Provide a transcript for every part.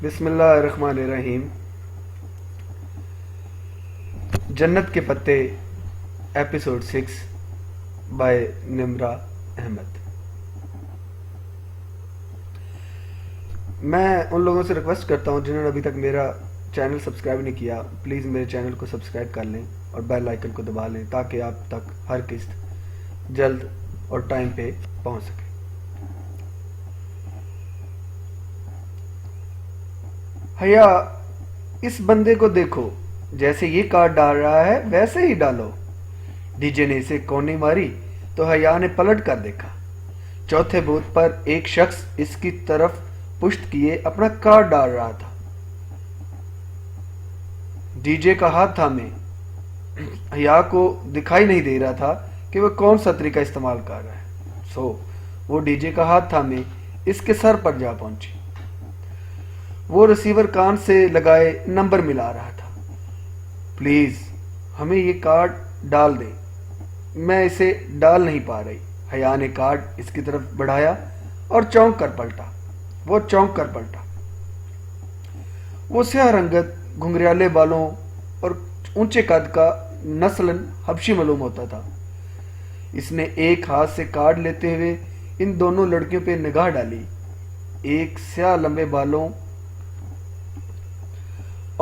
بسم اللہ الرحمن الرحیم. جنت کے پتے ایپیسوڈ 6 بائے نمرا احمد. میں ان لوگوں سے ریکویسٹ کرتا ہوں جنہوں نے ابھی تک میرا چینل سبسکرائب نہیں کیا، پلیز میرے چینل کو سبسکرائب کر لیں اور بیل آئیکن کو دبا لیں تاکہ آپ تک ہر قسط جلد اور ٹائم پہ پہنچ سکے. حیا، اس بندے کو دیکھو، جیسے یہ کارڈ ڈال رہا ہے ویسے ہی ڈالو. ڈی جے نے اسے کونی ماری تو حیا نے پلٹ کر دیکھا. چوتھے بوتھ پر ایک شخص اس کی طرف پشت کیے اپنا کارڈ ڈال رہا تھا. ڈی جے کا ہاتھ تھامے حیا کو دکھائی نہیں دے رہا تھا کہ وہ کون سا طریقہ استعمال کر رہا ہے، وہ ڈی جے کا ہاتھ تھامے اس کے سر پر جا پہنچی. وہ ریسیور کان سے لگائے نمبر ملا رہا تھا. پلیز ہمیں یہ کارڈ ڈال دیں، میں اسے ڈال نہیں پا رہی. حیا نے کارڈ اس کی طرف بڑھایا اور چونک کر پلٹا. وہ سیاہ رنگت، گھنگریالے بالوں اور اونچے قد کا نسلاً حبشی معلوم ہوتا تھا. اس نے ایک ہاتھ سے کارڈ لیتے ہوئے ان دونوں لڑکیوں پہ نگاہ ڈالی. ایک سیاہ لمبے بالوں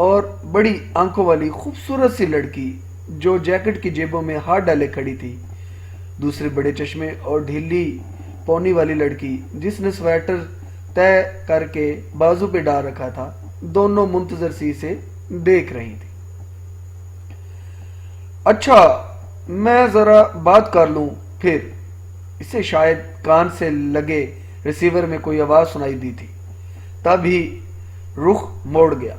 اور بڑی آنکھوں والی خوبصورت سی لڑکی جو جیکٹ کی جیبوں میں ہاتھ ڈالے کھڑی تھی. دوسرے بڑے چشمے اور ڈھیلی پونی والی لڑکی جس نے سویٹر طے کر کے بازو پہ ڈال رکھا تھا. دونوں منتظر سی سے دیکھ رہی تھی. اچھا، میں ذرا بات کر لوں پھر. اسے شاید کان سے لگے ریسیور میں کوئی آواز سنائی دی تھی. تب ہی رخ موڑ گیا.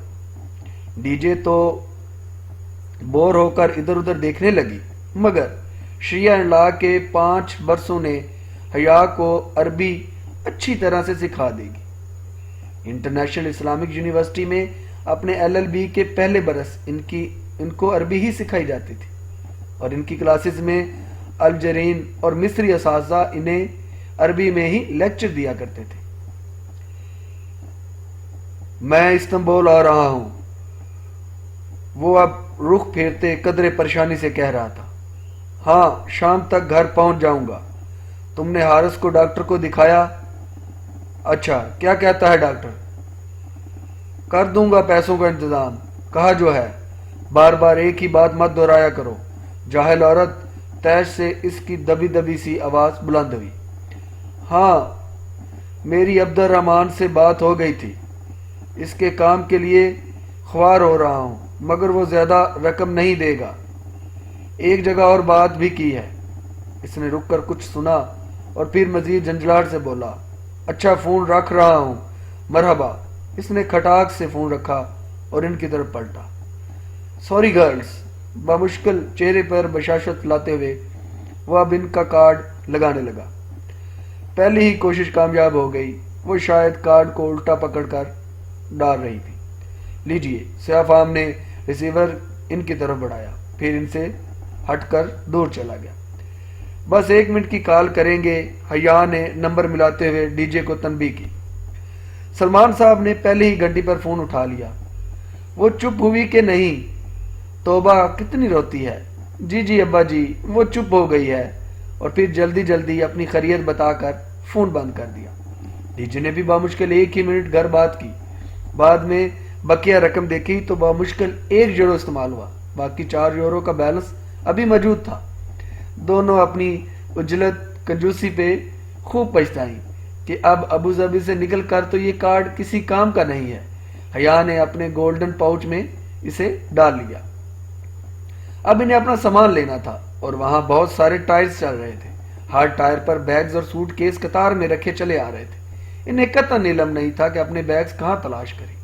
ڈی جے تو بور ہو کر ادھر ادھر دیکھنے لگی، مگر شریعہ لا کے 5 برسوں نے حیا کو عربی اچھی طرح سے سکھا دے گی. انٹرنیشنل اسلامک یونیورسٹی میں اپنے LLB کے پہلے برس ان کو عربی ہی سکھائی جاتی تھی، اور ان کی کلاسز میں الجرین اور مصری اساتذہ انہیں عربی میں ہی لیکچر دیا کرتے تھے. میں استنبول آ رہا ہوں، وہ اب رخ پھیرتے قدرے پریشانی سے کہہ رہا تھا. ہاں، شام تک گھر پہنچ جاؤں گا. تم نے حارث کو ڈاکٹر کو دکھایا؟ اچھا، کیا کہتا ہے ڈاکٹر؟ کر دوں گا پیسوں کا انتظام، کہا جو ہے. بار بار ایک ہی بات مت دہرایا کرو. جاہل عورت. تیش سے اس کی دبی دبی سی آواز بلند ہوئی. ہاں، میری عبد الرحمان سے بات ہو گئی تھی. اس کے کام کے لیے خوار ہو رہا ہوں، مگر وہ زیادہ رقم نہیں دے گا. ایک جگہ اور بات بھی کی ہے. اس نے رک کر کچھ سنا اور پھر مزید جھنجھلاہٹ سے بولا. اچھا، فون رکھ رہا ہوں. مرحبا. اس نے کھٹاک سے فون رکھا اور ان کی طرف پلٹا. Sorry girls. بامشکل چہرے پر بشاشت لاتے ہوئے وہ اب ان کا کارڈ لگانے لگا. پہلی ہی کوشش کامیاب ہو گئی. وہ شاید کارڈ کو الٹا پکڑ کر ڈال رہی تھی. لیجئے. سیاہ فام نے ریسیور ان کی طرف بڑھایا، پھر ان سے ہٹ کر دور چلا گیا. بس 1 منٹ کی کال کریں گے. حیا نے نمبر ملاتے ہوئے ڈی جے کو تنبیہ کی. سلمان صاحب نے پہلی ہی گھنٹی پر فون اٹھا لیا. وہ چپ ہوئی کہ نہیں؟ توبہ، کتنی روتی ہے. جی ابا جی. وہ چپ ہو گئی ہے اور پھر جلدی جلدی اپنی خیریت بتا کر فون بند کر دیا. ڈی جے نے بھی بامشکل 1 ہی منٹ گھر بات کی. بعد میں بقیہ رقم دیکھی تو بامشکل 1 یورو استعمال ہوا. باقی 4 یورو کا بیلنس ابھی موجود تھا. دونوں اپنی اجلت کنجوسی پہ خوب پچھتائیں کہ اب ابوظہبی سے نکل کر تو یہ کارڈ کسی کام کا نہیں ہے. حیا نے اپنے گولڈن پاؤچ میں اسے ڈال لیا. اب انہیں اپنا سامان لینا تھا اور وہاں بہت سارے ٹائرز چل رہے تھے. ہر ٹائر پر بیگز اور سوٹ کیس قطار میں رکھے چلے آ رہے تھے. انہیں قطعاً علم نہیں تھا کہ اپنے بیگز کہاں تلاش کریں.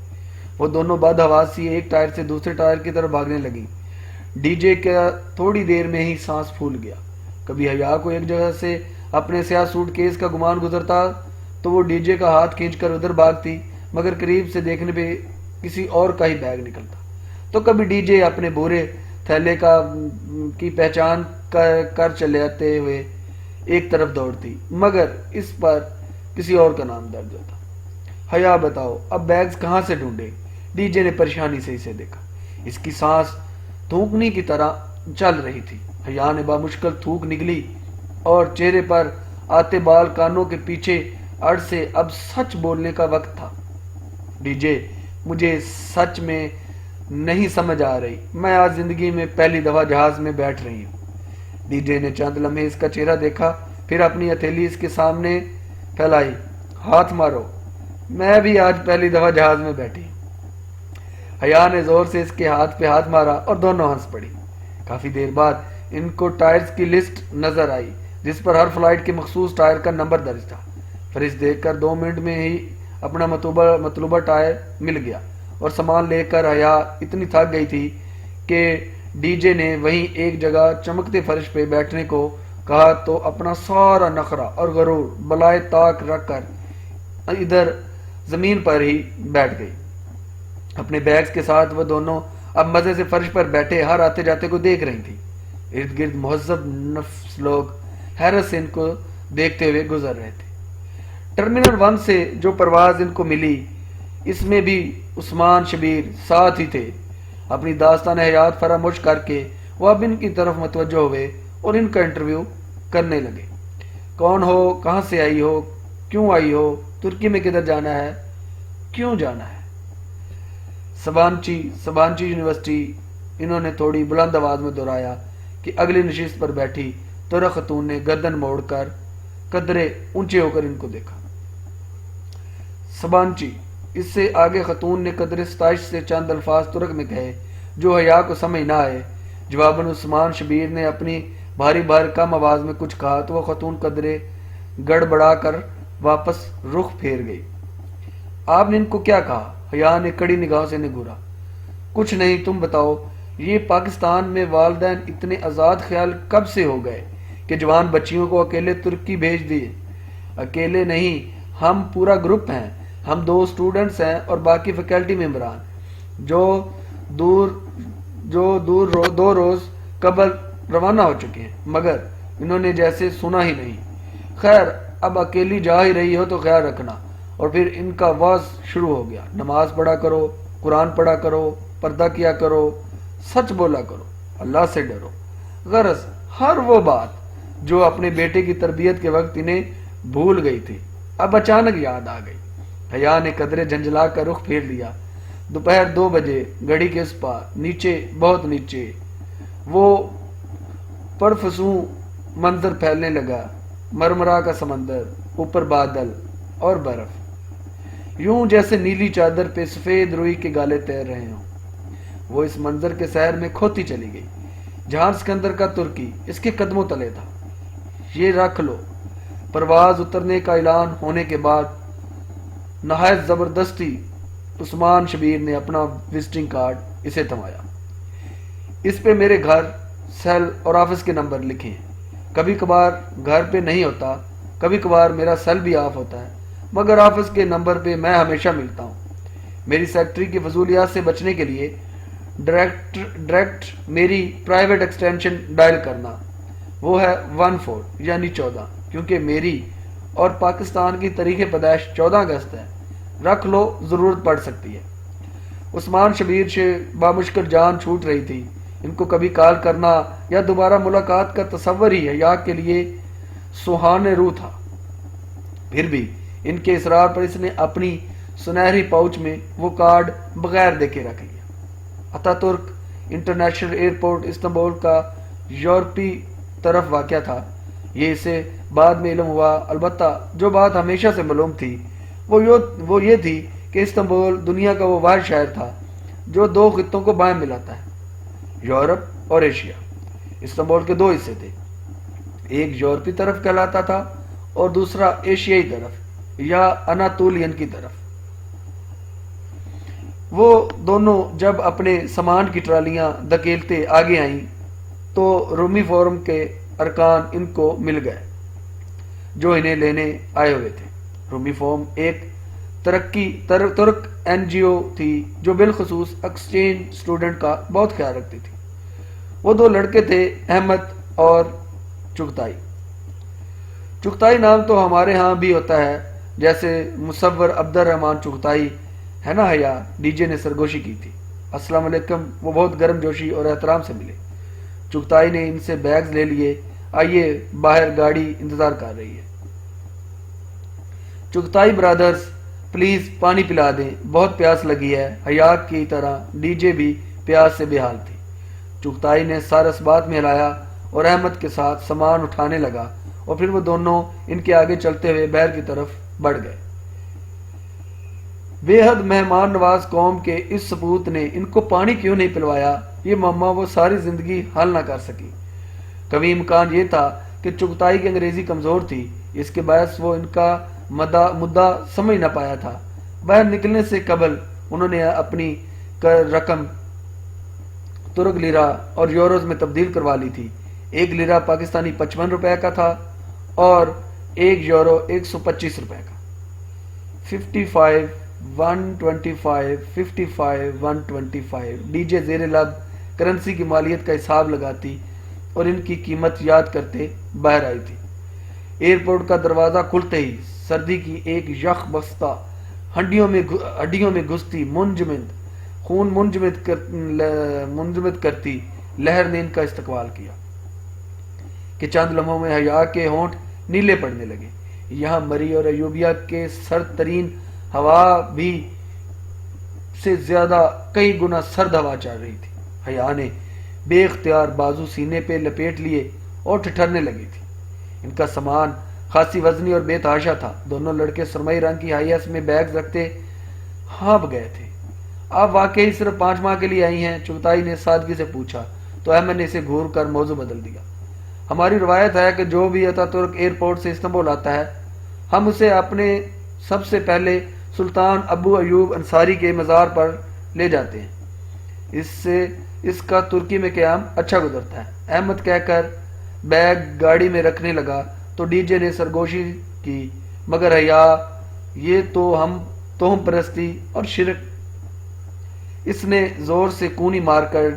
وہ دونوں بد حواس سی ایک ٹائر سے دوسرے ٹائر کی طرف بھاگنے لگیں. ڈی جے کا تھوڑی دیر میں ہی سانس پھول گیا. کبھی حیا کو ایک جگہ سے اپنے سیاہ سوٹ کیس کا گمان گزرتا تو وہ ڈی جے کا ہاتھ کھینچ کر ادھر بھاگتی، مگر قریب سے دیکھنے پہ کسی اور کا ہی بیگ نکلتا. تو کبھی ڈی جے اپنے بورے تھیلے کی پہچان کر چلے آتے ہوئے ایک طرف دوڑتی، مگر اس پر کسی اور کا نام درج ہوتا. حیا بتاؤ اب بیگز کہاں سے ڈھونڈے؟ ڈی جے نے پریشانی سے اسے دیکھا۔ اس کی سانس تھوکنے کی طرح چل رہی تھی۔ حیا نے بامشکل تھوک نگلی اور چہرے پر آتے بال کانوں کے پیچھے اڑ سے اب سچ بولنے کا وقت تھا۔ ڈی جے مجھے سچ میں نہیں سمجھ آ رہی، میں آج زندگی میں پہلی دفعہ جہاز میں بیٹھ رہی ہوں۔ ڈی جے نے چند لمحے اس کا چہرہ دیکھا، پھر اپنی ہتھیلی اس کے سامنے پھیلائی۔ ہاتھ مارو، میں بھی آج پہلی دفعہ جہاز میں بیٹھی۔ حیا نے زور سے اس کے ہاتھ پہ ہاتھ مارا اور دونوں ہنس پڑی۔ کافی دیر بعد ان کو ٹائرز کی لسٹ نظر آئی جس پر ہر فلائٹ کے مخصوص ٹائر کا نمبر درج تھا۔ فہرست دیکھ کر 2 منٹ میں ہی اپنا مطلوبہ ٹائر مل گیا اور سامان لے کر حیا اتنی تھک گئی تھی کہ ڈی جے نے وہیں ایک جگہ چمکتے فرش پہ بیٹھنے کو کہا تو اپنا سارا نخرہ اور غرور بلائے طاق رکھ کر ادھر زمین پر ہی بیٹھ گئی۔ اپنے بیگز کے ساتھ وہ دونوں اب مزے سے فرش پر بیٹھے ہر آتے جاتے کو دیکھ رہی تھی۔ ارد گرد مہذب نفس لوگ حیرت سے ان کو دیکھتے ہوئے گزر رہے تھے۔ ٹرمینل 1 سے جو پرواز ان کو ملی اس میں بھی عثمان شبیر ساتھ ہی تھے۔ اپنی داستان حیات فراموش کر کے وہ اب ان کی طرف متوجہ ہوئے اور ان کا انٹرویو کرنے لگے۔ کون ہو، کہاں سے آئی ہو، کیوں آئی ہو، ترکی میں کدھر جانا ہے، کیوں جانا ہے؟ سبانچی یونیورسٹی، انہوں نے تھوڑی بلند آواز میں دہرایا کہ اگلی نشست پر بیٹھی ترک خاتون نے گردن موڑ کر قدرے اونچے ہو کر ان کو دیکھا۔ سبانچی، اس سے آگے خاتون نے قدرے ستائش سے چند الفاظ ترک میں کہے جو حیا کو سمجھ نہ آئے۔ جواباً عثمان شبیر نے اپنی بھاری کم آواز میں کچھ کہا تو وہ خاتون قدرے گڑبڑا کر واپس رخ پھیر گئی۔ آپ نے ان کو کیا کہا؟ حیا نے کڑی نگاہوں سے انہیں گھورا۔ کچھ نہیں، تم بتاؤ، یہ پاکستان میں والدین اتنے آزاد خیال کب سے ہو گئے کہ جوان بچیوں کو اکیلے ترکی بھیج دیے؟ اکیلے نہیں، ہم پورا گروپ ہیں، ہم 2 اسٹوڈنٹس ہیں اور باقی فیکلٹی ممبران جو 2 روز قبل روانہ ہو چکے ہیں، مگر انہوں نے جیسے سنا ہی نہیں۔ خیر، اب اکیلی جا ہی رہی ہو تو خیال رکھنا۔ اور پھر ان کا واز شروع ہو گیا۔ نماز پڑھا کرو، قرآن پڑھا کرو، پردہ کیا کرو، سچ بولا کرو، اللہ سے ڈرو۔ غرض ہر وہ بات جو اپنے بیٹے کی تربیت کے وقت انہیں بھول گئی تھی اب اچانک یاد آ گئی۔ حیا نے قدرے جھنجھلا کر رخ پھیر لیا۔ دوپہر 2 بجے، گھڑی کے اس پار، نیچے، بہت نیچے، وہ پرفسوں منظر پھیلنے لگا، مرمرا کا سمندر، اوپر بادل اور برف، یوں جیسے نیلی چادر پہ سفید روئی کے گالے تیر رہے ہوں۔ وہ اس منظر کے سحر میں کھوتی چلی گئی۔ جہاں سکندر کا ترکی اس کے قدموں تلے تھا۔ یہ رکھ لو۔ پرواز اترنے کا اعلان ہونے کے بعد نہایت زبردستی عثمان شبیر نے اپنا وزٹنگ کارڈ اسے تھمایا۔ اس پہ میرے گھر، سیل اور آفس کے نمبر لکھے ہیں۔ کبھی کبھار گھر پہ نہیں ہوتا، کبھی کبھار میرا سیل بھی آف ہوتا ہے، مگر آفس کے نمبر پہ میں ہمیشہ ملتا ہوں۔ میری سیکٹری کی فضولیات سے بچنے کے لیے ڈائریکٹ میری پرائیویٹ ایکسٹینشن ڈائل کرنا، وہ ہے 14 یعنی 14، کیونکہ میری اور پاکستان کی تاریخ پیدائش 14 اگست ہے۔ رکھ لو، ضرورت پڑ سکتی ہے۔ عثمان شبیر سے بامشکل جان چھوٹ رہی تھی۔ ان کو کبھی کال کرنا یا دوبارہ ملاقات کا تصور ہی حیا کے لیے سہانے روح تھا۔ پھر بھی ان کے اصرار پر اس نے اپنی سنہری پاؤچ میں وہ کارڈ بغیر دیکھے رکھ لیا۔ اتا ترک انٹرنیشنل ایئرپورٹ استنبول کا یورپی طرف واقع تھا۔ یہ اسے بعد میں علم ہوا، البتہ جو بات ہمیشہ سے معلوم تھی وہ یہ تھی کہ استنبول دنیا کا وہ واحد شہر تھا جو 2 خطوں کو بائیں ملاتا ہے، یورپ اور ایشیا۔ استنبول کے 2 حصے تھے، ایک یورپی طرف کہلاتا تھا اور دوسرا ایشیائی طرف یا اناتولین کی طرف۔ وہ دونوں جب اپنے سامان کی ٹرالیاں دھکیلتے آگے آئیں تو رومی فورم کے ارکان ان کو مل گئے جو انہیں لینے آئے ہوئے تھے۔ رومی فورم ایک ترک این جی او تھی جو بالخصوص ایکسچینج اسٹوڈنٹ کا بہت خیال رکھتی تھی۔ وہ 2 لڑکے تھے، احمد اور چغتائی۔ چغتائی نام تو ہمارے ہاں بھی ہوتا ہے، جیسے مصور عبد الرحمان چغتائی ہے نا حیا، ڈی جے نے سرگوشی کی تھی۔ السلام علیکم۔ وہ بہت گرم جوشی اور احترام سے ملے۔ چغتائی نے ان سے بیگز لے لیے۔ آئیے، باہر گاڑی انتظار کر رہی ہے۔ چغتائی برادرز پلیز پانی پلا دیں، بہت پیاس لگی ہے۔ حیا کی طرح ڈی جے بھی پیاس سے بے حال تھی۔ چغتائی نے سر اسبات میں ہلایا اور احمد کے ساتھ سامان اٹھانے لگا، اور پھر وہ دونوں ان کے آگے چلتے ہوئے بحر کی طرف بڑھ گئے۔ بے حد مہمان نواز قوم کے اس سپوت نے ان کو پانی کیوں نہیں پلوایا، یہ معمہ وہ ساری زندگی حل نہ کر سکی۔ کبھی امکان یہ تھا کہ چغتائی کی انگریزی کمزور تھی، اس کے باعث وہ ان کا مدعا سمجھ نہ پایا تھا۔ باہر نکلنے سے قبل انہوں نے اپنی رقم ترک لیرہ اور یوروز میں تبدیل کروا لی تھی۔ ایک لیرہ پاکستانی 55 روپے کا تھا اور ایک یورو 125 روپے کا۔ 55 125 55 125 ڈی جے زیر لب کرنسی کی مالیت کا حساب لگاتی اور ان کی قیمت یاد کرتے باہر آئی تھی۔ ایئرپورٹ کا دروازہ کھلتے ہی سردی کی ایک یخ بستہ ہڈیوں میں گھستی خون منجمد کرتی لہر نے ان کا استقبال کیا کہ چند لمحوں میں حیا کے ہونٹ نیلے پڑنے لگے۔ یہاں مری اور ایوبیا کے سرد ترین ہوا بھی سے زیادہ کئی گنا سرد ہوا چل رہی تھی۔ حیا نے بے اختیار بازو سینے پہ لپیٹ لیے اور ٹھٹھرنے لگی تھی۔ ان کا سامان خاصی وزنی اور بے تحاشا تھا۔ دونوں لڑکے سرمئی رنگ کی ہائی ایس میں بیگز رکھتے ہانپ گئے تھے۔ آپ واقعی صرف 5 ماہ کے لیے آئی ہیں؟ چغتائی نے سادگی سے پوچھا تو احمد نے اسے گھور کر موضوع بدل دیا۔ ہماری روایت ہے کہ جو بھی اتا ترک ایئرپورٹ سے استنبول آتا ہے، ہم اسے اپنے سب سے پہلے سلطان ابو ایوب انصاری کے مزار پر لے جاتے ہیں، اس سے اس کا ترکی میں قیام اچھا گزرتا ہے۔ احمد کہہ کر بیگ گاڑی میں رکھنے لگا تو ڈی جے نے سرگوشی کی، مگر حیا یہ تو ہم توہم پرستی اور شرک۔ اس نے زور سے کونی مار کر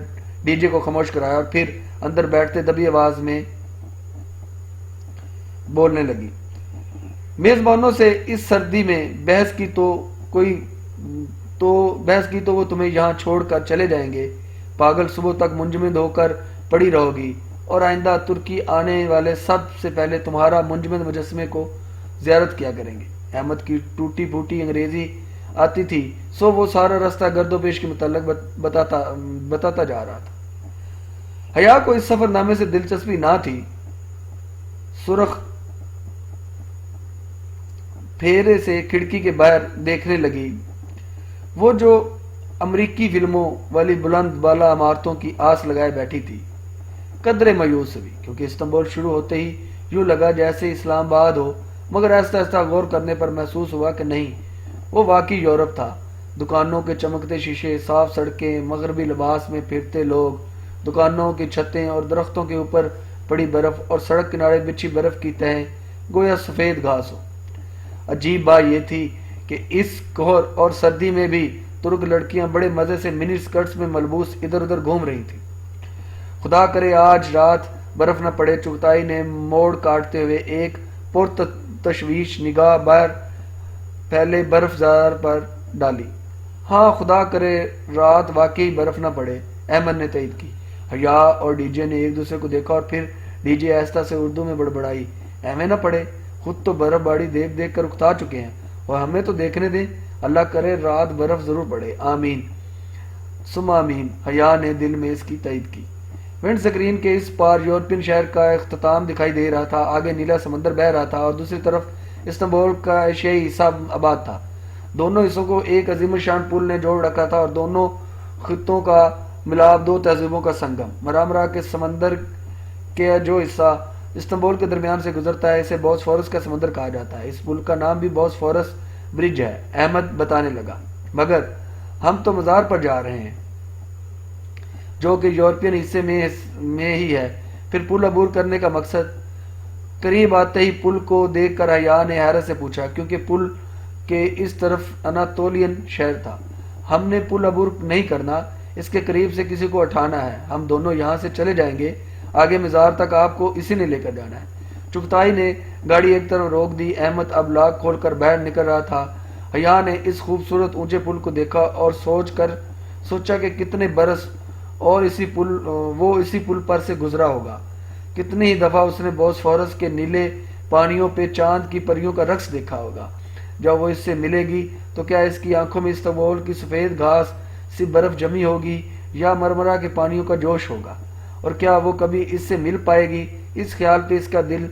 ڈی جے کو خاموش کرایا اور پھر اندر بیٹھتے دبی آواز میں بولنے لگی۔ میزبانوں سے اس سردی میں بحث کی تو وہ تمہیں یہاں چھوڑ کر چلے جائیں گے۔ پاگل صبح تک منجمد ہو کر پڑی رہو گی اور آئندہ ترکی آنے والے سب سے پہلے تمہارا منجمد مجسمے کو زیارت کیا کریں گے۔ احمد کی ٹوٹی پھوٹی انگریزی آتی تھی، سو وہ سارا راستہ گرد و پیش کے متعلق بتاتا جا رہا تھا۔ حیا کو اس سفر نامے سے دلچسپی نہ تھی۔ سرخ پھیرے سے کھڑکی کے باہر دیکھنے لگی، وہ جو امریکی فلموں والی بلند بالا عمارتوں کی آس لگائے بیٹھی تھی۔ قدرے مایوس ہوئی، کیونکہ استنبول شروع ہوتے ہی یوں لگا جیسے اسلام آباد ہو، مگر آہستہ آہستہ غور کرنے پر محسوس ہوا کہ نہیں، وہ واقعی یورپ تھا۔ دکانوں کے چمکتے شیشے، صاف سڑکیں، مغربی لباس میں پھرتے لوگ، دکانوں کی چھتیں اور درختوں کے اوپر پڑی برف اور سڑک کنارے بچھی برف کی تہیں گویا سفید گھاس ہو۔ عجیب بات یہ تھی کہ اس قہر اور سردی میں بھی ترک لڑکیاں بڑے مزے سے منی سکرٹس میں ملبوس ادھر ادھر گھوم رہی تھیں۔ خدا کرے آج رات برف نہ پڑے، چغتائی نے موڑ کاٹتے ہوئے ایک پرتشویش نگاہ باہر پھیلے برف زار پر ڈالی۔ ہاں، خدا کرے رات واقعی برف نہ پڑے، احمد نے تائید کی۔ حیا اور ڈی جے نے ایک دوسرے کو دیکھا اور پھر ڈی جے آہستہ سے اردو میں بڑبڑائی، ایویں نہ پڑے، خود تو برف باری دیکھ دیکھ کر اکتا چکے ہیں، اور ہمیں تو دیکھنے دیں، اللہ کرے رات برف ضرور پڑے، آمین ثم آمین۔ حیا نے دل میں اس کی تائید کی۔ ونڈ سکرین کے اس پار یورپین شہر کا اختتام دکھائی دے رہا تھا، آگے نیلا سمندر بہہ رہا تھا اور دوسری طرف استنبول کا ایشیائی حصہ آباد تھا۔ دونوں حصوں کو ایک عظیم الشان پل نے جوڑ رکھا تھا اور دونوں خطوں کا ملاپ دو تہذیبوں کا سنگم۔ مرامرا کے سمندر کے جو حصہ استنبول کے درمیان سے گزرتا ہے، اسے بوسفورس کا سمندر کہا جاتا ہے۔ اس پل کا نام بھی بوسفورس برج ہے، احمد بتانے لگا، مگر ہم تو مزار پر جا رہے ہیں جو کہ یورپین حصے میں ہی ہے، پھر پل عبور کرنے کا مقصد؟ قریب آتے ہی پل کو دیکھ کر حیا نے حیرت سے پوچھا، کیونکہ پل کے اس طرف اناتولین شہر تھا۔ ہم نے پل عبور نہیں کرنا، اس کے قریب سے کسی کو اٹھانا ہے، ہم دونوں یہاں سے چلے جائیں گے، آگے مزار تک آپ کو اسی نے لے کر جانا ہے۔ چغتائی نے گاڑی ایک طرف روک دی۔ احمد اب لاک کھول کر باہر نکل رہا تھا۔ حیا نے اس خوبصورت اونچے پل کو دیکھا اور سوچا کہ کتنے برس اور وہ اسی پل پر سے گزرا ہوگا۔ کتنی ہی دفعہ اس نے بوسفورس کے نیلے پانیوں پہ چاند کی پریوں کا رقص دیکھا ہوگا۔ جب وہ اس سے ملے گی تو کیا اس کی آنکھوں میں استنبول کی سفید گھاس سی برف جمی ہوگی یا مرمرا کے پانیوں کا جوش ہوگا؟ اور کیا وہ کبھی اس سے مل پائے گی؟ اس خیال پہ اس کا دل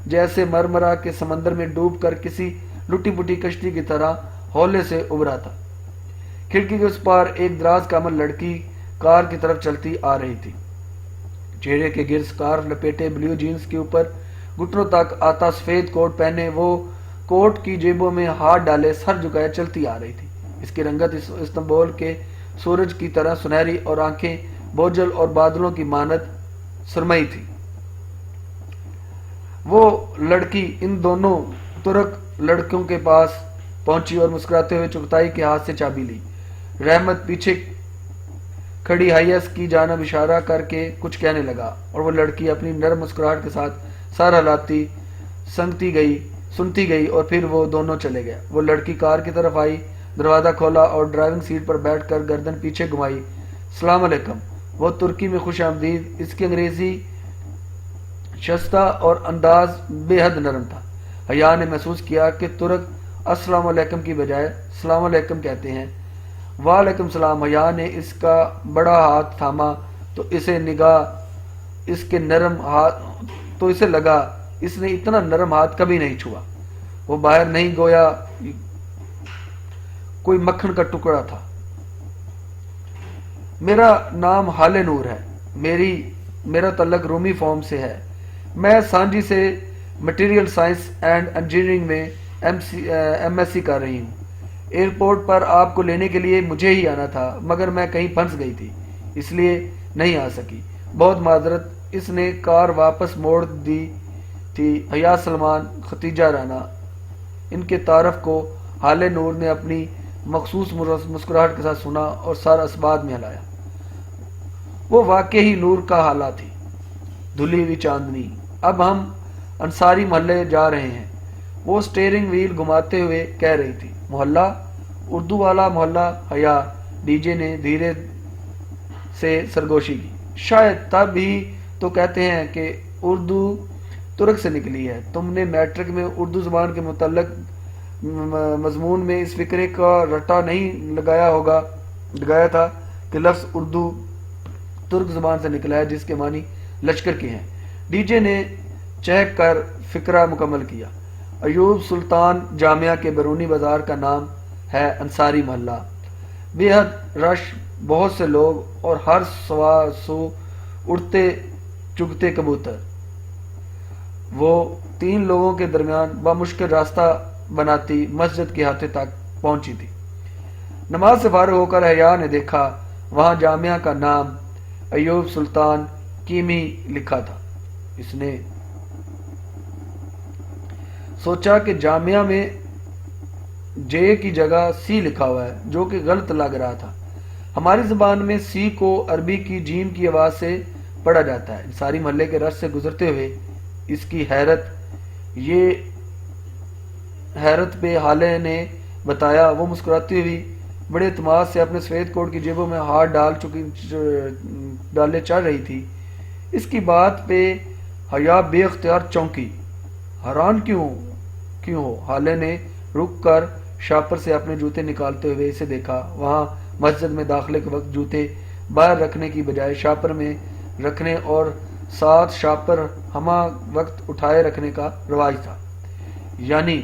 جیسے مرمرا کے سمندر میں ڈوب کر کسی لٹی پٹی کشتی کی طرح ہولے سے ابھرا تھا۔ کھڑکی کے اس پار ایک دراز کامل لڑکی کار کی طرف چلتی آ رہی تھی۔ چہرے کے گرد سکارف لپیٹے، بلیو جینز کے اوپر گھٹنوں تک آتا سفید کوٹ پہنے، وہ کوٹ کی جیبوں میں ہاتھ ڈالے سر جھکائے چلتی آ رہی تھی۔ اس کی رنگت استنبول کے سورج کی طرح سنہری اور آنکھیں بوجھل اور بادلوں کی مانند سرمئی تھی۔ وہ لڑکی ان دونوں ترک لڑکیوں کے پاس پہنچی اور مسکراتے ہوئے چغتائی کے ہاتھ سے چابی لی۔ رحمت پیچھے کھڑی حیاس کی جانب اشارہ کر کے کچھ کہنے لگا اور وہ لڑکی اپنی نرم مسکراہٹ کے ساتھ سر ہلاتی سنتی گئی اور پھر وہ دونوں چلے گئے۔ وہ لڑکی کار کی طرف آئی، دروازہ کھولا اور ڈرائیونگ سیٹ پر بیٹھ کر گردن پیچھے گھمائی۔ السلام علیکم۔ وہ ترکی میں خوش آمدید، اس کی انگریزی شستہ اور انداز بے حد نرم تھا۔ حیا نے محسوس کیا کہ ترک السلام علیکم کی بجائے السلام علیکم کہتے ہیں۔ وعلیکم السلام۔ حیا نے اس کا بڑا ہاتھ تھاما تو اسے لگا اس نے اتنا نرم ہاتھ کبھی نہیں چھوا۔ وہ باہر نہیں، گویا کوئی مکھن کا ٹکڑا تھا۔ میرا نام حال نور ہے، میرا تعلق رومی فارم سے ہے۔ میں سانجی سے مٹیریل سائنس اینڈ انجینئرنگ میں ایم ایس سی کر رہی ہوں۔ ایئرپورٹ پر آپ کو لینے کے لیے مجھے ہی آنا تھا، مگر میں کہیں پھنس گئی تھی، اس لیے نہیں آ سکی۔ بہت معذرت۔ اس نے کار واپس موڑ دی تھی۔ حیا سلمان، ختیجہ رانا، ان کے تعارف کو حال نور نے اپنی مخصوص مسکراہٹ کے ساتھ سنا اور سر اسباد میں ہلایا۔ وہ واقعی نور کا حالہ تھی، دھلی ہوئی چاندنی۔ اب ہم انصاری محلے جا رہے ہیں، وہ سٹیئرنگ وہیل گھماتے ہوئے کہہ رہی تھی۔ محلہ؟ اردو والا محلہ؟ حیا ڈی جے نے دھیرے سے سرگوشی کی۔ شاید تب ہی تو کہتے ہیں کہ اردو ترک سے نکلی ہے۔ تم نے میٹرک میں اردو زبان کے متعلق مضمون میں اس فکرے کا رٹا نہیں لگایا تھا کہ لفظ اردو ترک زبان سے نکلا ہے جس کے معنی لشکر کے ہیں۔ ڈی جے نے چہک کر فکرہ مکمل کیا۔ ایوب سلطان جامعہ کے بیرونی بازار کا نام ہے انصاری محلہ۔ بے حد رش، بہت سے لوگ اور ہر سو اڑتے چگتے کبوتر۔ وہ 3 لوگوں کے درمیان بامشکل راستہ بناتی مسجد کے ہاتھے تک پہنچی تھی۔ نماز سے فارغ ہو کر حیا نے دیکھا وہاں جامعہ کا نام ایوب سلطان کیمی لکھا تھا۔ اس نے سوچا کہ جامعہ میں جے کی جگہ سی لکھا ہوا ہے، جو کہ غلط لگ رہا تھا۔ ہماری زبان میں سی کو عربی کی جیم کی آواز سے پڑھا جاتا ہے۔ انصاری محلے کے رش سے گزرتے ہوئے اس کی حیرت پہ حالے نے بتایا۔ وہ مسکراتی ہوئی بڑے اعتماد سے اپنے سفید کوٹ کی جیبوں میں ہاتھ ڈالے چڑھ رہی تھی۔ اس کی بات پہ حیا بے اختیار چونکی۔ حیران کیوں ہو؟ حالے نے رک کر شاپر سے اپنے جوتے نکالتے ہوئے اسے دیکھا۔ وہاں مسجد میں داخلے کے وقت جوتے باہر رکھنے کی بجائے شاپر میں رکھنے اور ساتھ شاپر ہمہ وقت اٹھائے رکھنے کا رواج تھا۔ یعنی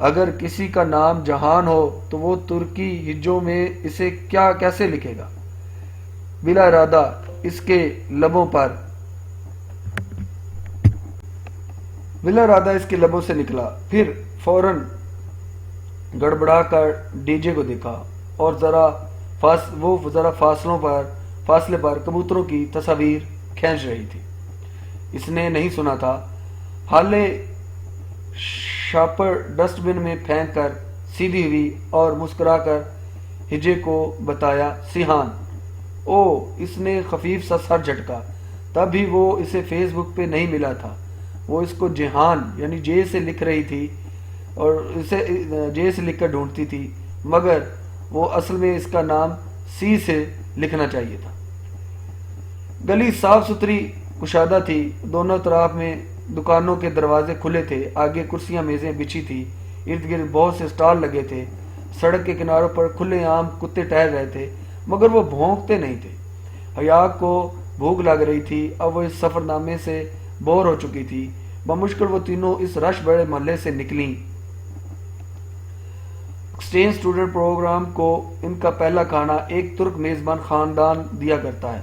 اگر کسی کا نام جہان ہو تو وہ ترکی ہجوں میں اسے کیسے لکھے گا؟ بلا ارادہ اس کے لبوں سے نکلا، پھر فوراً گڑبڑا کر ڈی جے کو دیکھا اور وہ ذرا فاصلے پر کبوتروں کی تصاویر کھینچ رہی تھی۔ اس نے نہیں سنا تھا۔ حالے شاپر ڈسٹ بن میں پھینک کر سیدھی ہوئی اور مسکرا کر ہجے کو بتایا، سیحان۔ اس نے خفیف سا سر جھٹکا۔ تب بھی وہ اسے فیس بک پہ نہیں ملا تھا۔ وہ اس کو جہان یعنی جے سے لکھ رہی تھی اور اسے جے سے لکھ کر ڈھونڈتی تھی، مگر وہ اصل میں اس کا نام سی سے لکھنا چاہیے تھا۔ گلی صاف ستھری کشادہ تھی، دونوں طرف میں دکانوں کے دروازے کھلے تھے، آگے کرسیاں میزیں بچھی تھی، ارد گرد بہت سے اسٹال لگے تھے، سڑک کے کناروں پر کھلے عام کتے ٹہل رہے تھے، مگر وہ بھونکتے نہیں تھے۔ حیا کو بھوک لگ رہی تھی، اب وہ اس سفر نامے سے بور ہو چکی تھی۔ بمشکل وہ تینوں اس رش بڑے محلے سے نکلیں۔ ایکسچینج اسٹوڈنٹ پروگرام کو ان کا پہلا کھانا ایک ترک میزبان خاندان دیا کرتا ہے،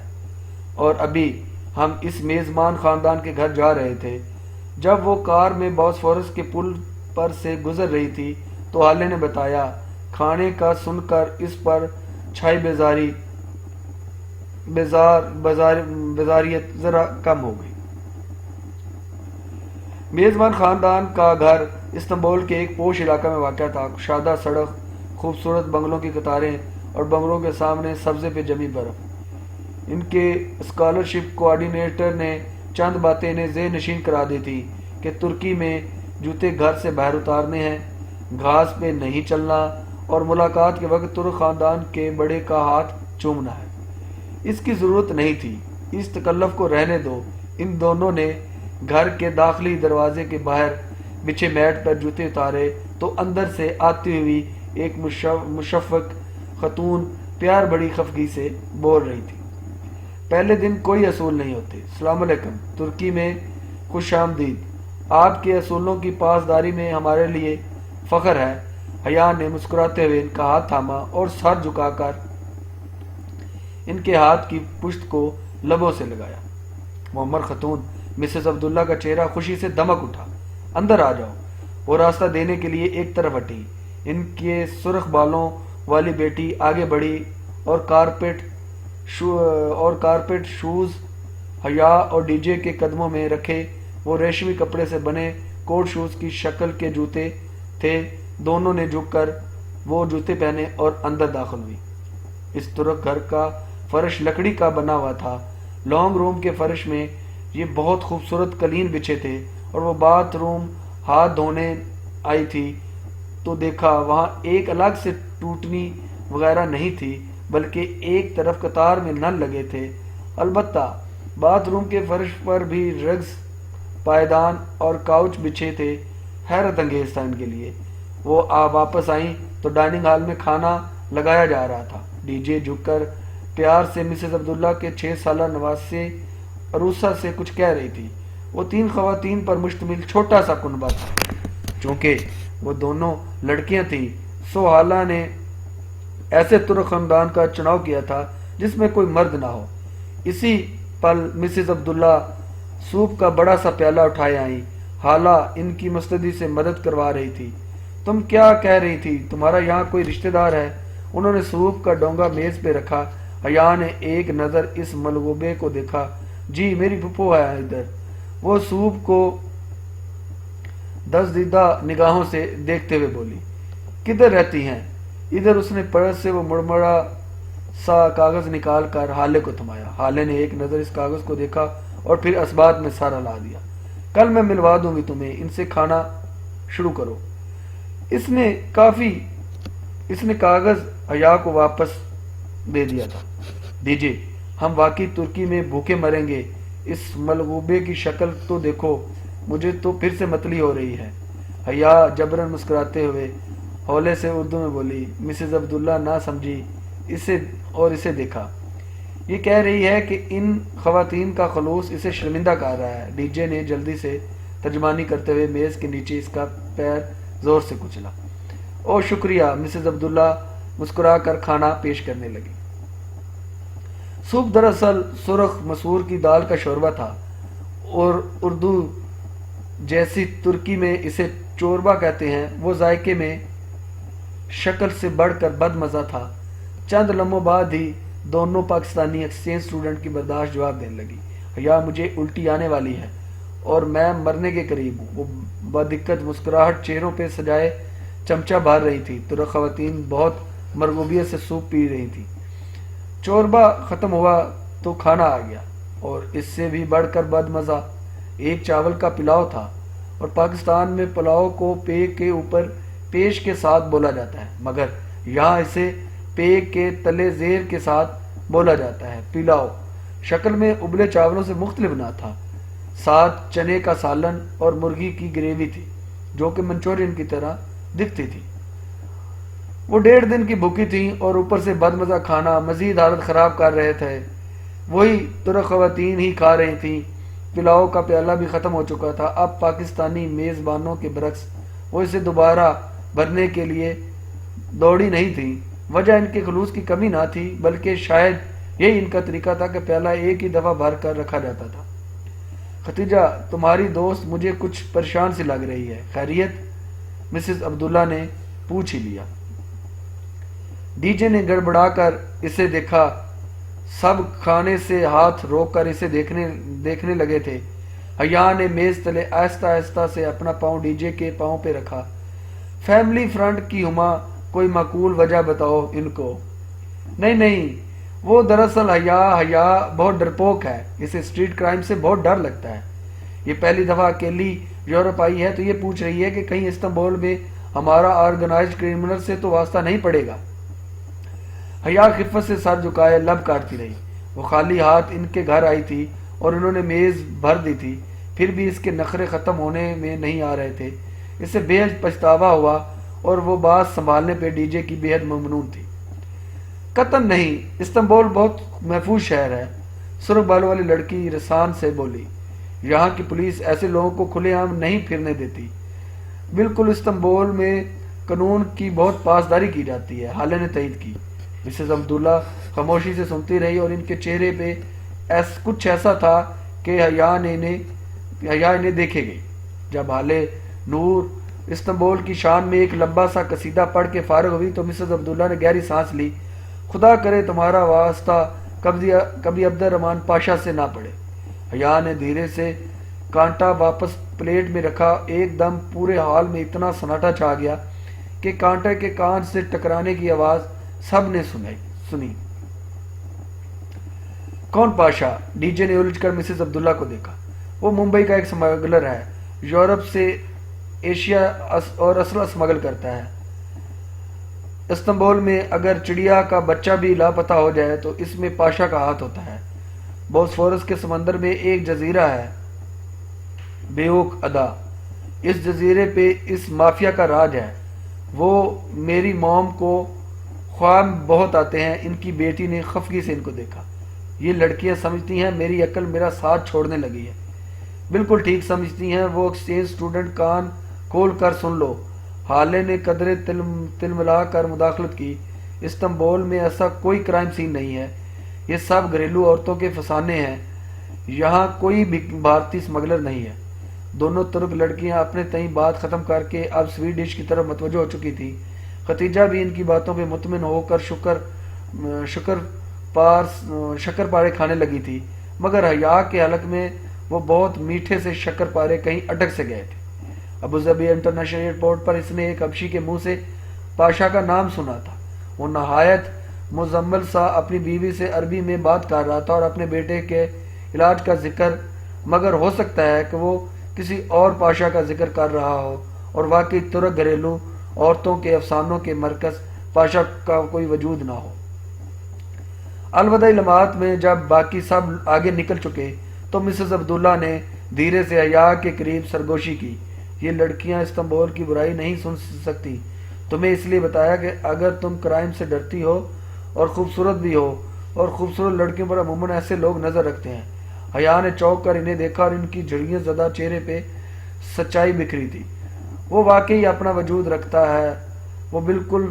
اور ابھی ہم اس میزبان خاندان کے گھر جا رہے تھے۔ جب وہ کار میں باسفورس کے پل پر سے گزر رہی تھی تو حالے نے بتایا، کھانے کا سن کر اس پر چھائی بیزاریت ذرا کم ہو گئی۔ میزبان خاندان کا گھر استنبول کے ایک پوش علاقہ میں واقع تھا۔ کشادہ سڑک، خوبصورت بنگلوں کی قطاریں اور بنگلوں کے سامنے سبزے پہ جمی برف۔ ان کے اسکالرشپ کوآرڈینیٹر نے چند باتیں انہیں ذہن نشین کرا دی تھی کہ ترکی میں جوتے گھر سے باہر اتارنے ہیں، گھاس پہ نہیں چلنا، اور ملاقات کے وقت ترک خاندان کے بڑے کا ہاتھ چومنا ہے۔ اس کی ضرورت نہیں تھی، اس تکلف کو رہنے دو۔ ان دونوں نے گھر کے داخلی دروازے کے باہر بچھے میٹ پر جوتے اتارے تو اندر سے آتی ہوئی ایک مشفق خاتون پیار بڑی خفگی سے بول رہی تھی، پہلے دن کوئی اصول نہیں ہوتے۔ السلام علیکم، ترکی میں خوش آمدید، آپ کے اصولوں کی پاسداری میں ہمارے لیے فخر ہے۔ حیا نے مسکراتے ہوئے ان کا ہاتھ تھاما اور سر جھکا کر ان کے ہاتھ کی پشت کو لبوں سے لگایا۔ معمر خاتون مسز عبداللہ کا چہرہ خوشی سے دمک اٹھا۔ اندر آ جاؤ۔ وہ راستہ دینے کے لیے ایک طرف ہٹی۔ ان کے سرخ بالوں والی بیٹی آگے بڑھی اور کارپیٹ شوز حیا اور ڈی جے کے قدموں میں رکھے وہ ریشمی کپڑے سے بنے کوٹ شوز کی شکل کے جوتے تھے۔ دونوں نے جھک کر وہ جوتے پہنے اور اندر داخل ہوئی۔ اس ترک گھر کا فرش لکڑی کا بنا ہوا تھا۔ لانگ روم کے فرش میں یہ بہت خوبصورت قالین بچھے تھے، اور وہ باتھ روم ہاتھ دھونے آئی تھی تو دیکھا وہاں ایک الگ سے ٹوٹنی وغیرہ نہیں تھی، بلکہ ایک طرف قطار میں نل لگے تھے۔ البتہ باتھ روم کے فرش پر بھی رگز، پائیدان اور کاؤچ بچھے تھے۔ حیرت انگیز تھا ان کے لیے۔ وہ واپس آئیں تو ڈائننگ ہال میں کھانا لگایا جا رہا تھا۔ ڈی جے جھک کر پیار سے مسز عبداللہ کے 6 سالہ نواسے عروسہ سے کچھ کہہ رہی تھی۔ وہ 3 خواتین پر مشتمل چھوٹا سا کنبہ تھا۔ چونکہ وہ دونوں لڑکیاں تھیں، سو حالہ نے ایسے ترک خاندان کا چناؤ کیا تھا جس میں کوئی مرد نہ ہو۔ اسی پل مسز عبداللہ سوپ کا بڑا سا پیالہ اٹھائے آئیں۔ حالہ ان کی مستدی سے مدد کروا رہی تھی۔ تم کیا کہہ رہی تھی؟ تمہارا یہاں کوئی رشتہ دار ہے؟ انہوں نے سوپ کا ڈونگا میز پہ رکھا۔ حیا نے ایک نظر اس ملغوبے کو دیکھا۔ جی، میری پھپھو ہے ادھر۔ وہ سوپ کو دزدیدہ نگاہوں سے دیکھتے ہوئے بولی۔ کدھر رہتی ہیں؟ ادھر۔ اس نے پرس سے وہ مڑمڑا سا کاغذ نکال کر حالے کو تھمایا۔ حالے نے ایک نظر اس کاغذ کو دیکھا اور پھر اسبات میں سر ہلا دیا۔ کل میں ملوا دوں گی تمہیں، ان سے کھانا شروع کرو۔ اس نے کاغذ حیا کو واپس دے دیا تھا۔ دیجئے، ہم واقعی ترکی میں بھوکے مریں گے۔ اس ملغوبے کی شکل تو دیکھو، مجھے تو پھر سے متلی ہو رہی ہے۔ حیا جبرن مسکراتے ہوئے ہولے سے اردو میں بولی۔ مسز عبداللہ نہ سمجھی اسے دیکھا۔ یہ کہہ رہی ہے کہ ان خواتین کا خلوص اسے شرمندہ کر رہا ہے۔ ڈی جے نے جلدی سے ترجمانی کرتے ہوئے میز کے نیچے اس کا پیر زور سے کچلا۔ او شکریہ، مسز عبداللہ مسکرا کر کھانا پیش کرنے لگی۔ سوپ دراصل سرخ مسور کی دال کا شوربہ تھا، اور اردو جیسی ترکی میں اسے چوربا کہتے ہیں۔ وہ ذائقے میں شکل سے بڑھ کر بد مزہ تھا۔ چند لمحوں بعد ہی دونوں پاکستانی ایکسچینج اسٹوڈنٹ کی برداشت جواب دینے لگی۔ حیا، مجھے الٹی آنے والی ہے اور میں مرنے کے قریب ہوں۔ وہ بدقت مسکراہٹ چہروں پہ سجائے چمچہ بھر رہی تھی۔ ترک خواتین بہت مرغوبیت سے سوپ پی رہی تھی۔ چوربا ختم ہوا تو کھانا آ گیا، اور اس سے بھی بڑھ کر بد مزہ۔ ایک چاول کا پلاؤ تھا، اور پاکستان میں پلاؤ کو پے کے اوپر پیش کے ساتھ بولا جاتا ہے، مگر یہاں اسے پے کے تلے زیر کے ساتھ بولا جاتا ہے۔ پلاؤ شکل میں ابلے چاولوں سے مختلف نہ تھا، ساتھ چنے کا سالن اور مرغی کی گریوی تھی جو کہ منچورین کی طرح دکھتی تھی۔ وہ 1.5 دن کی بھوکی تھیں اور اوپر سے بد مزہ کھانا مزید حالت خراب کر رہے تھے۔ وہی ترک خواتین ہی کھا رہی تھیں۔ پلاؤ کا پیالہ بھی ختم ہو چکا تھا۔ اب پاکستانی میزبانوں کے برعکس وہ اسے دوبارہ بھرنے کے لیے دوڑی نہیں تھی۔ وجہ ان کے خلوص کی کمی نہ تھی، بلکہ شاید یہی ان کا طریقہ تھا کہ پیالہ ایک ہی دفعہ بھر کر رکھا جاتا تھا۔ ختیجہ، تمہاری دوست مجھے کچھ پریشان سی لگ رہی ہے، خیریت؟ مسز عبداللہ نے پوچھ ہی لیا۔ ڈی جے نے گڑبڑا کر اسے دیکھا۔ سب کھانے سے ہاتھ روک کر اسے دیکھنے لگے تھے۔ حیا نے میز تلے آہستہ آہستہ سے اپنا پاؤں ڈی جے کے پاؤں پہ رکھا۔ فیملی فرنٹ کی ہما، کوئی معقول وجہ بتاؤ ان کو۔ نہیں، وہ دراصل حیا بہت ڈرپوک ہے، اسے اسٹریٹ کرائم سے بہت ڈر لگتا ہے۔ یہ پہلی دفعہ اکیلی یورپ آئی ہے تو یہ پوچھ رہی ہے کہ کہیں استنبول میں ہمارا آرگنائزڈ کرمنل سے تو واسطہ نہیں پڑے گا۔ حیا خفت سے سر جھکائے لب کاٹتی رہی۔ وہ خالی ہاتھ ان کے گھر آئی تھی اور انہوں نے میز بھر دی تھی، پھر بھی اس کے نخرے ختم ہونے میں نہیں آ رہے تھے۔ اسے بے حد پچھتاوا ہوا اور وہ بات سنبھالنے پہ ڈی جے کی بے حد ممنون تھی۔ قطعاً نہیں، استنبول بہت محفوظ شہر ہے، سرخ بالوں والی لڑکی رسان سے بولی۔ یہاں کی پولیس ایسے لوگوں کو کھلے عام نہیں پھرنے دیتی۔ بالکل، استنبول میں قانون کی بہت پاسداری کی جاتی ہے، حالے نے تائید کی۔ مسز عبداللہ خاموشی سے سنتی رہی اور ان کے چہرے پہ کچھ ایسا تھا کہ حیا انہیں دیکھے گئی۔ جب حالے نور استنبول کی شان میں ایک لمبا سا قصیدہ پڑھ کے فارغ ہوئی تو مسز عبداللہ نے گہری سانس لی۔ خدا کرے تمہارا واسطہ کبھی عبد الرحمن پاشا سے نہ پڑے۔ حیا نے دھیرے سے کانٹا واپس پلیٹ میں رکھا۔ ایک دم پورے ہال میں اتنا سناٹا چھا گیا کہ کانٹے کے کان سے ٹکرانے کی آواز سب نے سنی۔ کون پاشا؟ ڈی جے نے الجھ کر مسز عبداللہ کو دیکھا۔ وہ ممبئی کا ایک سمگلر ہے، یورپ سے ایشیا اور اسلحہ اسمگل کرتا ہے۔ استنبول میں اگر چڑیا کا بچہ بھی لاپتہ ہو جائے تو اس میں پاشا کا ہاتھ ہوتا ہے۔ بوسفورس کے سمندر میں ایک جزیرہ ہے، بیوک ادا۔ اس جزیرے پہ اس مافیا کا راج ہے۔ وہ میری موم کو خواب بہت آتے ہیں۔ ان کی بیٹی نے خفگی سے ان کو دیکھا۔ یہ لڑکیاں سمجھتی ہیں میری عقل میرا ساتھ چھوڑنے لگی ہے۔ بالکل ٹھیک سمجھتی ہیں۔ وہ ایکسچینج اسٹوڈنٹ، کان کھول کر سن لو۔ حالے نے قدرے تلملا کر مداخلت کی۔ استنبول میں ایسا کوئی کرائم سین نہیں ہے، یہ سب گھریلو عورتوں کے فسانے ہیں۔ یہاں کوئی بھی بھارتی اسمگلر نہیں ہے۔ دونوں ترک لڑکیاں اپنے تئیں بات ختم کر کے اب سویٹ ڈش کی طرف متوجہ ہو چکی تھی۔ ختیجہ بھی ان کی باتوں پہ مطمئن ہو کر شکر پارے کھانے لگی تھی، مگر حیا کے حلق میں وہ بہت میٹھے سے شکر پارے کہیں اٹک سے گئے تھے۔ ابوظہبی انٹرنیشنل ایئرپورٹ پر اس نے ایک حبشی کے منہ سے پاشا کا نام سنا تھا۔ وہ نہایت مزمل سا اپنی بیوی سے عربی میں بات کر رہا تھا اور اپنے بیٹے کے علاج کا ذکر، مگر ہو سکتا ہے کہ وہ کسی اور پاشا کا ذکر کر رہا ہو اور واقعی ترک گھریلو عورتوں کے افسانوں کے مرکز پاشا کا کوئی وجود نہ ہو۔ الوداعی لمحات میں جب باقی سب آگے نکل چکے تو مسز عبداللہ نے دھیرے سے حیا کے قریب سرگوشی کی۔ یہ لڑکیاں استنبول کی برائی نہیں سن سکتی۔ تمہیں اس لیے بتایا کہ اگر تم کرائم سے ڈرتی ہو اور خوبصورت بھی ہو، اور خوبصورت لڑکیوں پر عموماً ایسے لوگ نظر رکھتے ہیں۔ حیا نے چونک کر انہیں دیکھا اور ان کی جھڑیاں زدہ چہرے پہ سچائی بکھری تھی۔ وہ واقعی اپنا وجود رکھتا ہے۔ وہ بالکل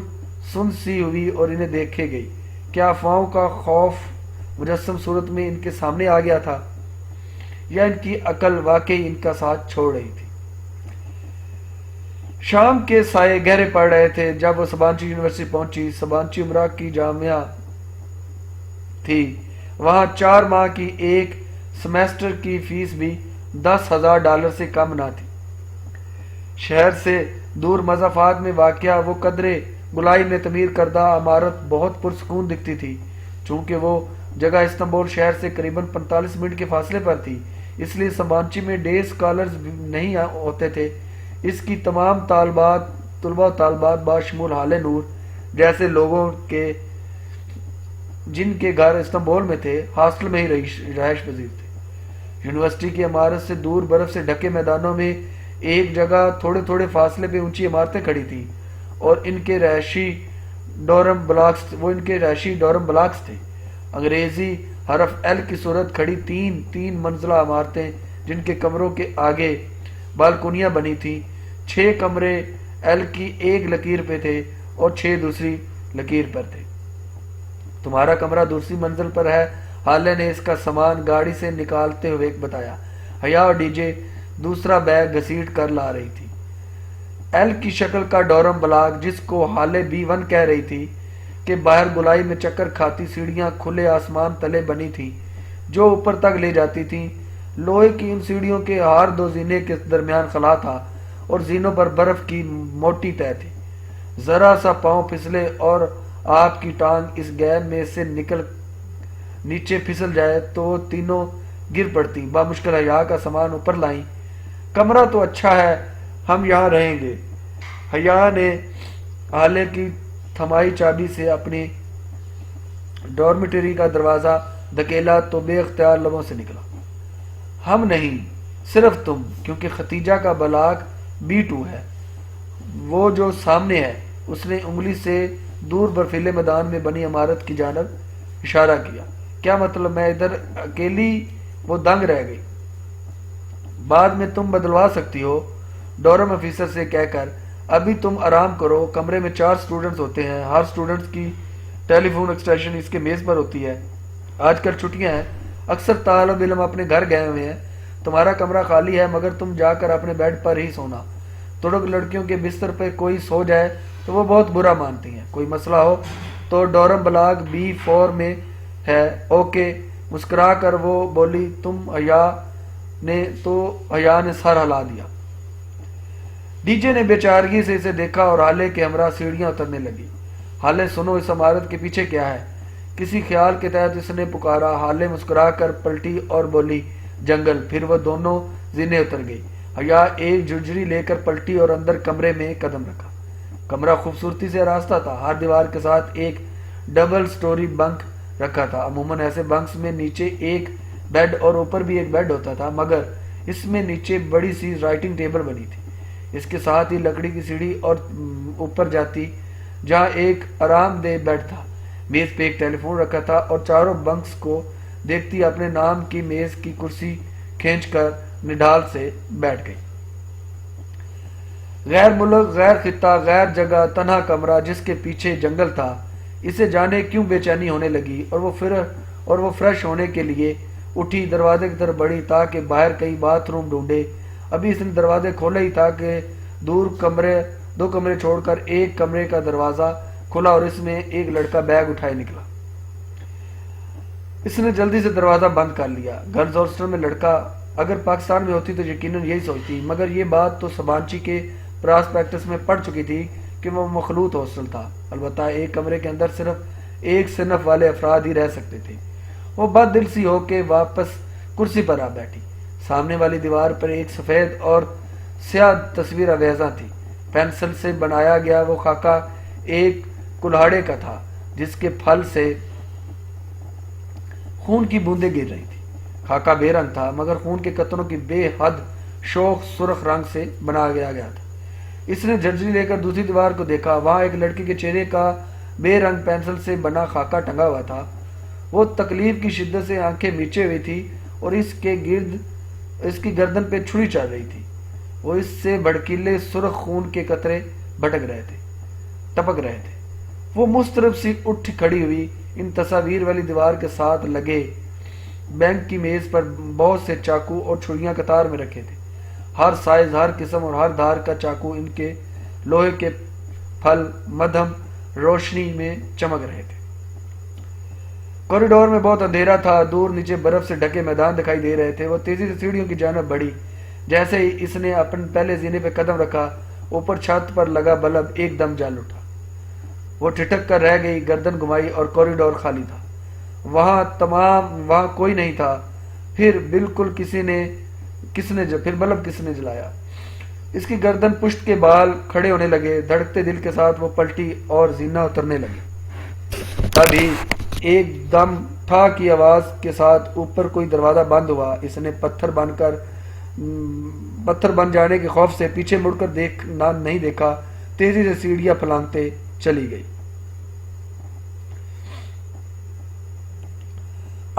سن سی ہوئی اور انہیں دیکھے گئی۔ کیا افواہوں کا خوف مجسم صورت میں ان کے سامنے آ گیا تھا، یا ان کی عقل واقعی ان کا ساتھ چھوڑ رہی تھی؟ شام کے سائے گہرے پڑ رہے تھے جب وہ سبانچی یونیورسٹی پہنچی۔ سبانچی عمرہ کی جامعہ تھی۔ وہاں 4 ماہ کی ایک سیمیسٹر کی فیس بھی $10,000 سے کم نہ تھی۔ شہر سے دور مضافات میں واقع وہ قدرے گلائی میں تعمیر کردہ عمارت بہت پرسکون دکھتی تھی۔ چونکہ وہ جگہ استنبول شہر سے قریباً 45 منٹ کے فاصلے پر تھی، اس لیے سمانچی میں ڈے اسکالرز نہیں ہوتے تھے۔ اس کی تمام طلباء و طالبات باشمول حال نور جیسے لوگوں کے جن کے گھر استنبول میں تھے ہاسٹل میں ہی رہائش پذیر تھے۔ یونیورسٹی کی عمارت سے دور برف سے ڈھکے میدانوں میں ایک جگہ تھوڑے تھوڑے فاصلے پہ اونچی عمارتیں کھڑی تھیں اور ان کے رہائشی ڈورم بلاکس تھے۔ انگریزی حرف ایل کی صورت کھڑی تین منزلہ عمارتیں جن کے کمروں کے آگے بالکونیاں بنی تھیں۔ 6 کمرے ایل کی ایک لکیر پہ تھے اور 6 دوسری لکیر پر تھے۔ تمہارا کمرہ دوسری منزل پر ہے، حالے نے اس کا سامان گاڑی سے نکالتے ہوئے بتایا۔ حیا اور ڈی جے دوسرا بیگ گھسیٹ کر لا رہی تھی۔ ایل کی شکل کا ڈورم بلاک جس کو حالے B1 کہہ رہی تھی کہ باہر گلائی میں چکر کھاتی سیڑھیاں کھلے آسمان تلے بنی تھیں جو اوپر تک لے جاتی تھیں۔ لوہے کی ان سیڑھیوں کے ہر 2 زینے کے درمیان خلا تھا اور زینوں پر برف کی موٹی تہ تھی۔ ذرا سا پاؤں پھسلے اور آپ کی ٹانگ اس گیب میں سے نکل نیچے پھسل جائے تو وہ تینوں گر پڑتی۔ بامشکل حیا کا سامان اوپر لائیں۔ کمرہ تو اچھا ہے، ہم یہاں رہیں گے۔ حیا نے حالے کی تھمائی چابی سے اپنی ڈورمیٹری کا دروازہ دھکیلا تو بے اختیار لبوں سے نکلا، ہم نہیں، صرف تم، کیونکہ ختیجہ کا بلاک B2 ہے، وہ جو سامنے ہے۔ اس نے انگلی سے دور برفیلے میدان میں بنی عمارت کی جانب اشارہ کیا۔ کیا مطلب، میں ادھر اکیلی؟ وہ دنگ رہ گئی۔ بعد میں تم بدلوا سکتی ہو، ڈورم آفیسر سے کہہ کر، ابھی تم آرام کرو۔ کمرے میں 4 سٹوڈنٹس ہوتے ہیں، ہر سٹوڈنٹس کی ٹیلی فون ایکسٹینشن اس کے میز پر ہوتی ہے۔ آج کل چھٹیاں ہیں، اکثر طالب علم اپنے گھر گئے ہوئے ہیں۔ تمہارا کمرہ خالی ہے مگر تم جا کر اپنے بیڈ پر ہی سونا۔ تڑک لڑکیوں کے بستر پہ کوئی سو جائے تو وہ بہت برا مانتی ہیں۔ کوئی مسئلہ ہو تو ڈورم بلاک B4 میں ہے۔ اوکے، مسکرا کر وہ بولی۔ حیا نے سر ہلا دیا۔ ڈی جے نے بے چارگی سے اسے دیکھا اور حالے کے ہمراہ سیڑھیاں اترنے لگی۔ حالے سنو، اس عمارت کے پیچھے کیا ہے؟ کسی خیال کے تحت اس نے پکارا۔ حالے مسکرا کر پلٹی اور بولی، جنگل۔ پھر وہ دونوں زینے اتر گئی۔ حیا ایک جھنجھڑی لے کر پلٹی اور اندر کمرے میں قدم رکھا۔ کمرہ خوبصورتی سے آراستہ تھا، ہر دیوار کے ساتھ ایک ڈبل سٹوری بنک رکھا تھا۔ عموماً ایسے بنکس میں نیچے ایک بیڈ اور اوپر بھی ایک بیڈ ہوتا تھا، مگر اس میں نیچے بڑی سی رائٹنگ ٹیبل بنی تھی۔ اس کے ساتھ ہی لکڑی کی سیڑھی اور اوپر جاتی جہاں ایک آرام دہ بیڈ تھا۔ میز پہ ایک ٹیلی فون رکھا تھا اور چاروں بنکس کو دیکھتی اپنے نام کی میز کی کرسی کھینچ کر نڈال سے بیٹھ گئی۔ غیر ملک، غیر خطہ، غیر جگہ، تنہا کمرہ جس کے پیچھے جنگل تھا، اسے جانے کیوں بے چینی ہونے لگی اور وہ فریش ہونے کے لیے اٹھی، دروازے کی طرف بڑھی تاکہ باہر کہیں باتھ روم ڈھونڈے۔ ابھی اس نے دروازے کھولے ہی تھا کہ دو کمرے چھوڑ کر ایک کمرے کا دروازہ کھلا اور اس میں ایک لڑکا بیگ اٹھائے نکلا۔ اس نے جلدی سے دروازہ بند کر لیا۔ گنز ہاسٹل میں لڑکا، اگر پاکستان میں ہوتی تو یقیناً یہی سوچتی، مگر یہ بات تو سبانچی کے پراسپیکٹس میں پڑ چکی تھی کہ وہ مخلوط ہاسٹل تھا، البتہ ایک کمرے کے اندر صرف ایک صنف والے افراد ہی رہ سکتے تھے۔ وہ بد دل سی ہو کے واپس کرسی پر آ بیٹھی۔ سامنے والی دیوار پر ایک سفید اور سیاہ تصویر آویزاں تھی۔ پینسل سے بنایا گیا وہ خاکہ ایک کلاڑے کا تھا جس کے پھل سے خون کی بوندیں گر رہی تھی۔ خاکہ بے رنگ تھا مگر خون کے قطروں کی بے حد شوخ سرخ رنگ سے بنایا گیا تھا۔ اس نے جھنجھڑی لے کر دوسری دیوار کو دیکھا، وہاں ایک لڑکی کے چہرے کا بے رنگ پینسل سے بنا خاکہ ٹنگا ہوا تھا۔ وہ تکلیف کی شدت سے آنکھیں میچے ہوئی تھی اور اس کی گردن پہ چھری چل رہی تھی۔ وہ اس سے بھڑکیلے سرخ خون کے قطرے ٹپک رہے تھے۔ وہ مضطرب سی اٹھ کھڑی ہوئی۔ ان تصاویر والی دیوار کے ساتھ لگے بینک کی میز پر بہت سے چاقو اور چھریاں قطار میں رکھے تھے، ہر سائز، ہر قسم اور ہر دھار کا چاقو۔ ان کے لوہے کے پھل مدھم روشنی میں چمک رہے تھے۔ کوریڈور میں بہت اندھیرا تھا، دور نیچے برف سے ڈھکے میدان دکھائی دے رہے تھے۔ وہ تیزی سے سیڑھیوں کی جانب بڑھی۔ جیسے ہی اس نے اپنے پہلے زینے پہ قدم رکھا، اوپر چھت پر لگا بلب ایک دم جل اٹھا۔ وہ ٹھٹک کر رہ گئی، گردن گھمائی اور کوریڈور خالی تھا۔ وہاں کوئی نہیں تھا۔ پھر بلب کس نے جلایا؟ اس کی گردن پشت کے بال کھڑے ہونے لگے، دھڑکتے دل کے ساتھ وہ پلٹی اور زینہ اترنے لگی۔ تبھی ایک دم ٹھا کی آواز کے ساتھ اوپر کوئی دروازہ بند ہوا۔ اس نے پتھر بن جانے کے خوف سے پیچھے مڑ کر نہیں دیکھا، تیزی سے سیڑھیاں پھلانگتے چلی گئی۔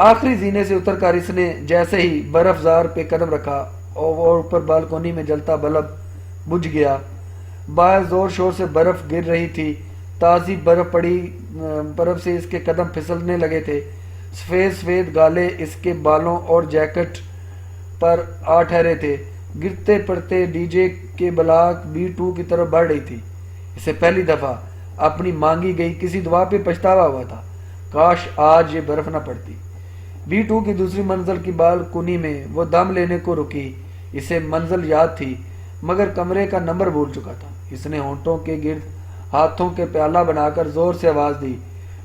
آخری زینے سے اتر کر اس نے جیسے ہی برف زار پہ قدم رکھا اور اوپر بالکونی میں جلتا بلب بجھ گیا۔ باہر زور شور سے برف گر رہی تھی، تازی برف سے اس کے قدم پھسلنے لگے تھے۔ سفید گالے اس کے بالوں اور جیکٹ پر آ ٹھہرے تھے۔ گرتے پڑتے ڈی جے کے بلاک B2 کی طرف بڑھ رہی تھی۔ اسے پہلی دفعہ اپنی مانگی گئی کسی دعا پہ پچھتاوا ہوا تھا، کاش آج یہ برف نہ پڑتی۔ B2 کی دوسری منزل کی بالکونی میں وہ دم لینے کو رکی۔ اسے منزل یاد تھی مگر کمرے کا نمبر بھول چکا تھا۔ اس نے ہونٹوں کے گرد ہاتھوں کے پیالہ بنا کر زور سے آواز دی،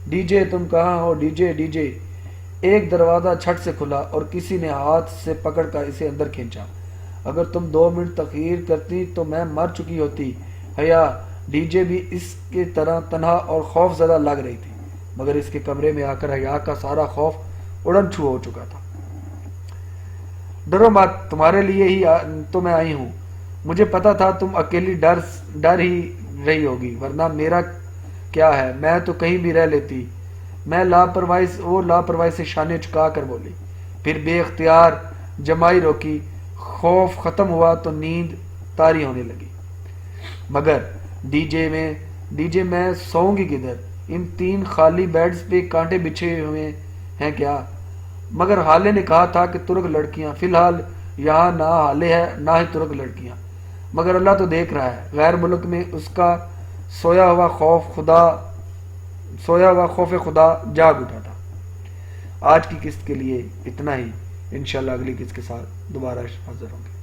ڈی جے تم کہاں ہو ڈی جے ڈی جے۔ ایک دروازہ چھٹ سے کھلا اور کسی نے ہاتھ سے پکڑ کر اسے اندر کھینچا۔ اگر تم 2 منٹ تاخیر کرتی تو میں مر چکی ہوتی حیا۔ ڈی جے بھی اس کی طرح تنہا اور خوف زدہ لگ رہی تھی، مگر اس کے کمرے میں آ کر حیا کا سارا خوف اڑن چھو ہو چکا تھا۔ ڈرو مت، تمہارے لیے ہی تو میں آئی ہوں۔ مجھے پتا تھا تم اکیلی ڈر ہی رہی ہوگی، ورنہ میرا کیا ہے، میں تو کہیں بھی رہ لیتی۔ وہ لاپرواہی سے شانے چکا کر بولی، پھر بے اختیار جمائی روکی۔ خوف ختم ہوا تو نیند طاری ہونے لگی۔ مگر ڈی جے میں سوؤں گی کدھر؟ ان 3 خالی بیڈز پہ کانٹے بچھے ہوئے ہیں کیا؟ مگر حالے نے کہا تھا کہ ترک لڑکیاں، فی الحال یہاں نہ حالے ہے نہ ہی ترک لڑکیاں، مگر اللہ تو دیکھ رہا ہے۔ غیر ملک میں اس کا سویا ہوا خوف خدا جاگ اٹھا تھا۔ آج کی قسط کے لیے اتنا ہی، انشاءاللہ اگلی قسط کے ساتھ دوبارہ حاضر ہوں گے۔